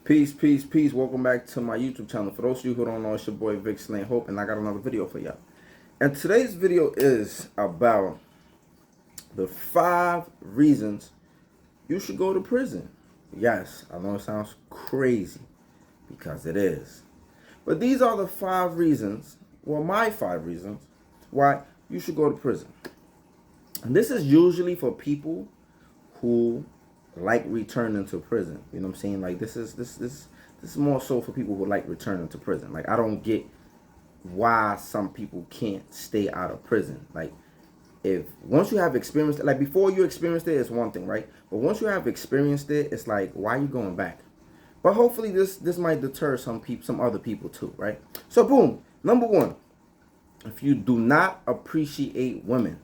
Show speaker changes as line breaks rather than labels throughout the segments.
Peace, peace, peace. Welcome back to my YouTube channel. For those of you who don't know, it's your boy Vic Slane Hope, and I got another video for y'all. And today's video is about the 5 reasons you should go to prison. Yes, I know it sounds crazy, because it is. But these are the 5 reasons, well, my 5 reasons, why you should go to prison. And this is usually for people who like returning to prison. You know what I'm saying? Like this is more so for people who like returning to prison. Like I don't get why some people can't stay out of prison. Like if once you have experienced it, like before you experienced it, it's one thing, right? But once you have experienced it, it's like, why are you going back? But hopefully this might deter some other people too, right? So boom, number 1, if you do not appreciate women,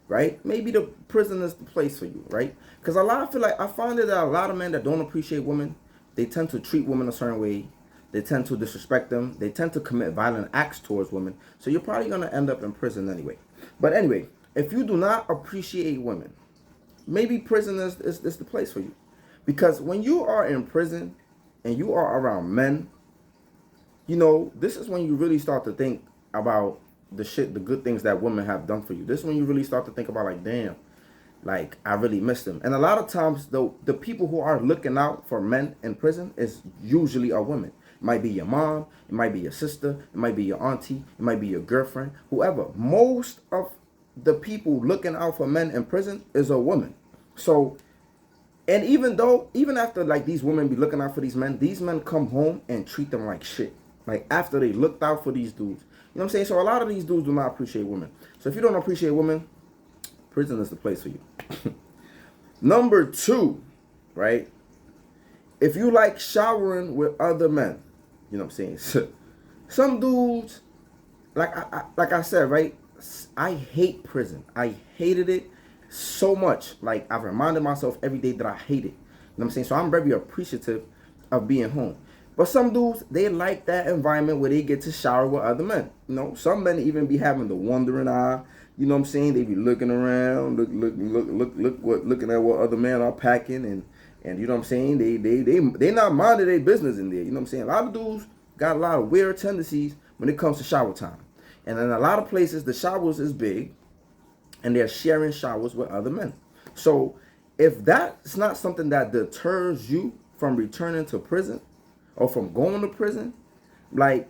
right? Maybe the prison is the place for you, right? Because I find that a lot of men that don't appreciate women, they tend to treat women a certain way. They tend to disrespect them. They tend to commit violent acts towards women. So you're probably going to end up in prison anyway. But anyway, if you do not appreciate women, maybe prison is the place for you. Because when you are in prison and you are around men, you know, this is when you really start to think about the good things that women have done for you. This is when you really start to think about, like, damn, like I really miss them. And a lot of times the people who are looking out for men in prison is usually a woman. It might be your mom, it might be your sister, it might be your auntie, it might be your girlfriend, whoever. Most of the people looking out for men in prison is a woman. So, and even after like these women be looking out for these men come home and treat them like shit. Like after they looked out for these dudes. You know what I'm saying? So a lot of these dudes do not appreciate women. So if you don't appreciate women, prison is the place for you. Number 2, right? If you like showering with other men, you know what I'm saying? Some dudes, like I said, right? I hate prison. I hated it so much. Like I've reminded myself every day that I hate it. You know what I'm saying? So I'm very appreciative of being home. But some dudes, they like that environment where they get to shower with other men. You know, some men even be having the wandering eye. You know what I'm saying? They be looking around, looking at what other men are packing, and you know what I'm saying? They not minding their business in there. You know what I'm saying? A lot of dudes got a lot of weird tendencies when it comes to shower time. And in a lot of places, the showers is big, and they're sharing showers with other men. So if that's not something that deters you from returning to prison, or from going to prison, like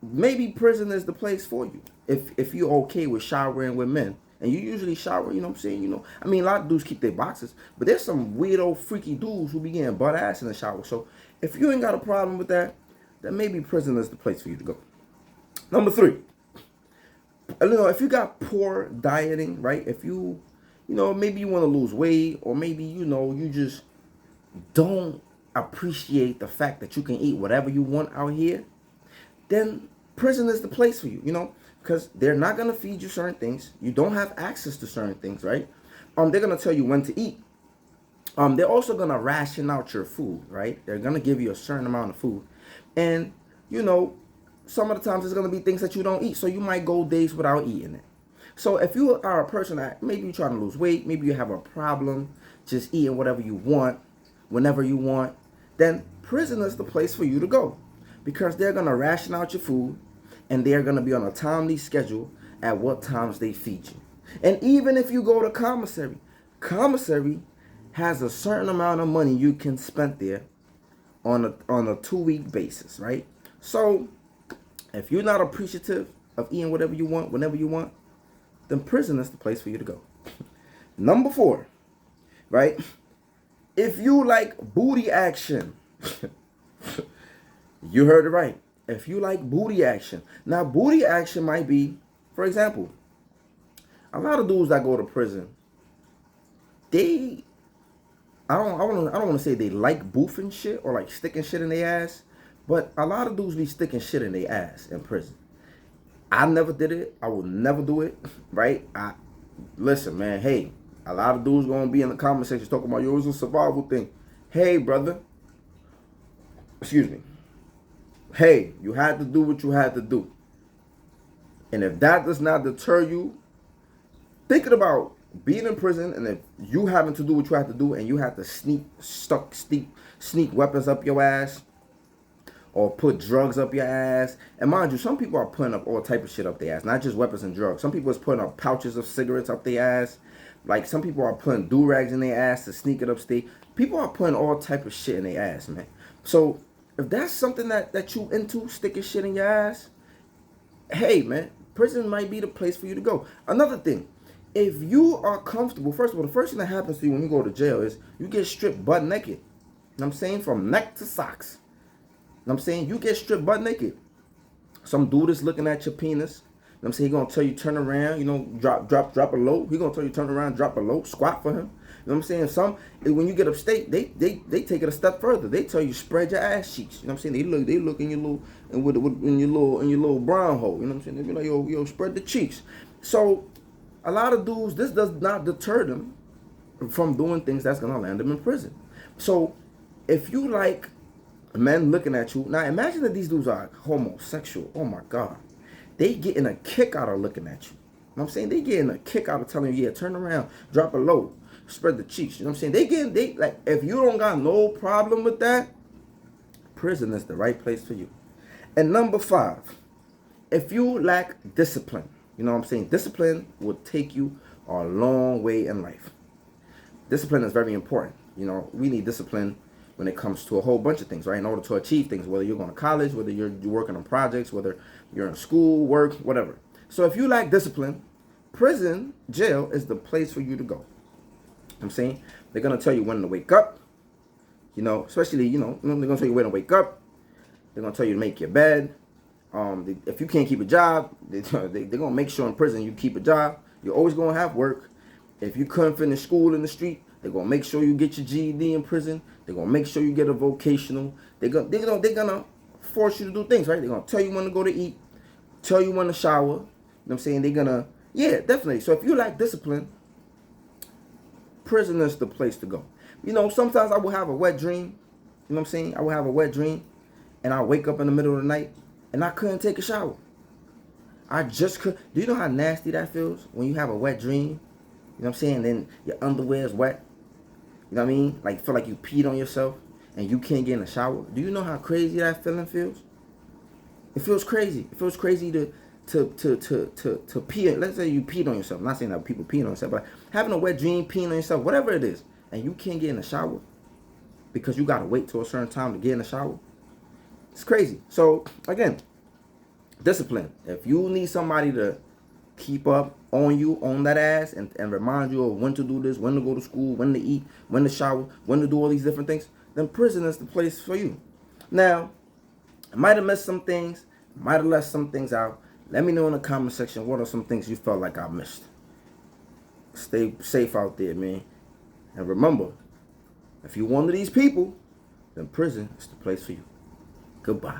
maybe prison is the place for you. If you're okay with showering with men, and you usually shower, you know what I'm saying? You know, I mean, a lot of dudes keep their boxes, but there's some weirdo, freaky dudes who be getting butt ass in the shower. So if you ain't got a problem with that, then maybe prison is the place for you to go. Number 3, you know, if you got poor dieting, right? If you know, maybe you want to lose weight, or maybe, you know, you just don't appreciate the fact that you can eat whatever you want out here, then prison is the place for you, you know, because they're not going to feed you certain things. You don't have access to certain things, right? They're going to tell you when to eat. They're also going to ration out your food, right? They're going to give you a certain amount of food. And, you know, some of the times it's going to be things that you don't eat. So you might go days without eating it. So if you are a person that maybe you're trying to lose weight, maybe you have a problem just eating whatever you want, whenever you want, then prison is the place for you to go, because they're going to ration out your food, and they're going to be on a timely schedule at what times they feed you. And even if you go to commissary has a certain amount of money you can spend there on a 2-week basis, right? So if you're not appreciative of eating whatever you want, whenever you want, then prison is the place for you to go. Number 4, right? If you like booty action, you heard it right. If you like booty action. Now, booty action might be, for example, a lot of dudes that go to prison, I don't want to say they like boofing shit or like sticking shit in their ass, but a lot of dudes be sticking shit in their ass in prison. I never did it. I will never do it, right? Listen, man, hey, a lot of dudes gonna be in the comment section talking about, yo, it's a survival thing. Hey, brother. Excuse me. Hey, you had to do what you had to do. And if that does not deter you, thinking about being in prison, and if you having to do what you have to do, and you have to sneak weapons up your ass or put drugs up your ass. And mind you, some people are putting up all type of shit up their ass, not just weapons and drugs. Some people is putting up pouches of cigarettes up their ass. Like some people are putting do-rags in their ass to sneak it upstate. People are putting all type of shit in their ass, man. So if that's something that you into, sticking shit in your ass, hey man, prison might be the place for you to go. Another thing, if you are comfortable, first of all, the first thing that happens to you when you go to jail is you get stripped butt naked. You know what I'm saying? From neck to socks. You know what I'm saying? You get stripped butt naked. Some dude is looking at your penis. You know what I'm saying? He gonna tell you turn around, you know, drop a low. He gonna tell you turn around, drop a low, squat for him. You know what I'm saying? Some when you get upstate, they take it a step further. They tell you spread your ass cheeks. You know what I'm saying? They look in your little in your little brown hole. You know what I'm saying? They be like, yo, spread the cheeks. So a lot of dudes, this does not deter them from doing things that's gonna land them in prison. So if you like men looking at you, now imagine that these dudes are homosexual. Oh my God. They getting a kick out of looking at you. You know what I'm saying? They getting a kick out of telling you, yeah, turn around, drop a low, spread the cheeks. You know what I'm saying? They like, if you don't got no problem with that, prison is the right place for you. And number 5, if you lack discipline, you know what I'm saying? Discipline will take you a long way in life. Discipline is very important. You know, we need discipline when it comes to a whole bunch of things, right? In order to achieve things, whether you're going to college, whether you're working on projects, whether you're in school, work, whatever. So if you lack discipline, prison, jail is the place for you to go. You know what I'm saying? They're going to tell you when to wake up, you know, especially, you know, they're going to tell you when to wake up. They're going to tell you to make your bed. If you can't keep a job, they're going to make sure in prison you keep a job. You're always going to have work. If you couldn't finish school in the street, they're going to make sure you get your GED in prison. They're going to make sure you get a vocational. They're gonna force you to do things, right? They're going to tell you when to go to eat, tell you when to shower. You know what I'm saying? They're going to, yeah, definitely. So if you lack discipline, prison is the place to go. You know, sometimes I will have a wet dream. You know what I'm saying? I will have a wet dream, and I wake up in the middle of the night, and I couldn't take a shower. I just could. Do you know how nasty that feels when you have a wet dream? You know what I'm saying? Then your underwear is wet. You know what I mean? Like, feel like you peed on yourself and you can't get in the shower. Do you know how crazy that feeling feels? It feels crazy. It feels crazy to pee. Let's say you peed on yourself. I'm not saying that people peeing on themselves, but having a wet dream, peeing on yourself, whatever it is, and you can't get in the shower because you gotta wait till a certain time to get in the shower. It's crazy. So again, discipline. If you need somebody to keep up on you, on that ass, and remind you of when to do this, when to go to school, when to eat, when to shower, when to do all these different things, then prison is the place for you. Now, I might have missed some things, might have left some things out. Let me know in the comment section what are some things you felt like I missed. Stay safe out there, man. And remember, if you're one of these people, then prison is the place for you. Goodbye.